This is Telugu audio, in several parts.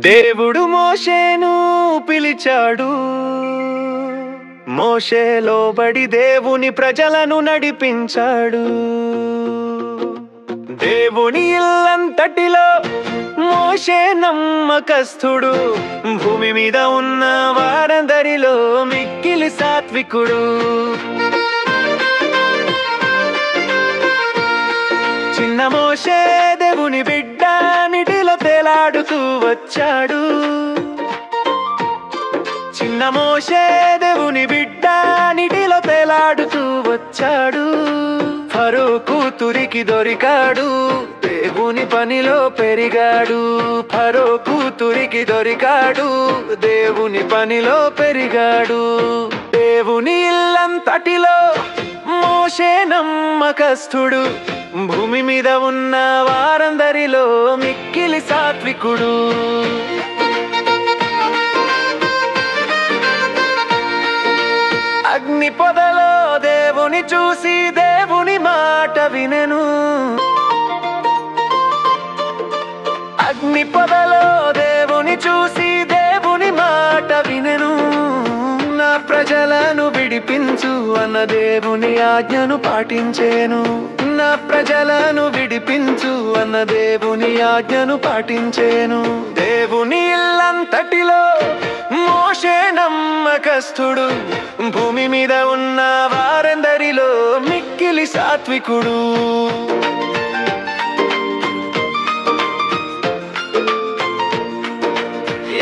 దేవుడు మోషేను పిలిచాడు. మోషే లోబడి దేవుని ప్రజలను నడిపించాడు. దేవుని ఇల్లంతటిలో మోషే నమ్మకస్తుడు. భూమి మీద ఉన్న వారందరిలో మిక్కిలి సాత్వికుడు. చిన్న మోషే దేవుని బిడ్డ నీటిలో తేలాడుతూ వచ్చాడు. చిన్న మోషే దేవుని బిడ్డ నీటిలో తేలాడుతూ వచ్చాడు. ఫరో కూతురికి దొరికాడు, దేవుని పనిలో పెరిగాడు. ఫరో కూతురికి దొరికాడు, దేవుని పనిలో పెరిగాడు. దేవుని ఇల్లంతటిలో మోషే నమ్మకస్తుడు. భూమి మీద ఉన్న వారందరిలో మిక్కిలి సాత్వికుడు. అగ్ని పొదలో దేవుని చూసి దేవుని మాట వినెను. అగ్ని పొదలో దేవుని చూసి దేవుని మాట వినెను. నా ప్రజలను విడిపించు అన్న దేవుని ఆజ్ఞను పాటించేను. నా ప్రజలను విడిపించు అన్న దేవుని ఆజ్ఞను పాటించేను. దేవుని ఇల్లంతటిలో మోషే నమ్మకస్తుడు. భూమి మీద ఉన్న వారందరిలో మిక్కిలి సాత్వికుడు.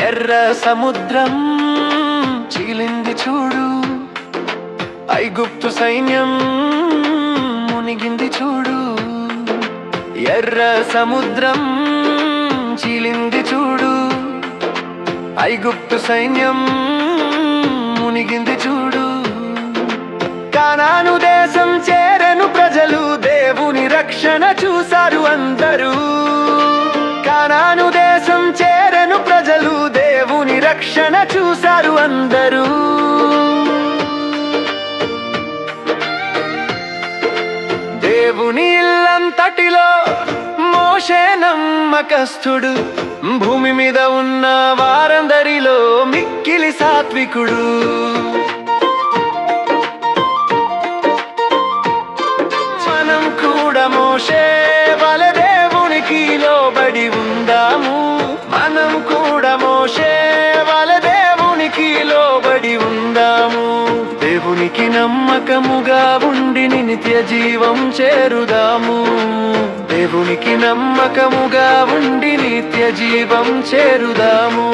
ఎర్ర సముద్రం చీలింది చూడు, ఐగుప్తు సైన్యం మునిగింది చూడు. ఎర్ర సముద్రం చీలింది చూడు, ఐగుప్తు సైన్యం మునిగింది చూడు. కానాను దేశం చేరెను ప్రజలు, దేవుని రక్షణ చూశారు అందరూ. కానాను దేశం చేరెను ప్రజలు, దేవుని రక్షణ చూశారు అందరూ. దేవుని ఇల్లంతటిలో మోషే నమ్మకస్తుడు. భూమి మీద ఉన్న వారందరిలో మిక్కిలి సాత్వికుడు. మనం కూడా మోషే వలె దేవునికి లోబడి ఉందాము. మనం కూడా మోషే వలె దేవునికి లోబడి ఉందాము. దేవునికి నమ్మకముగా ఉండి నిత్య జీవం చేరుదాము. దేవునికి నమ్మకముగా ఉండి నిత్య జీవం చేరుదాము.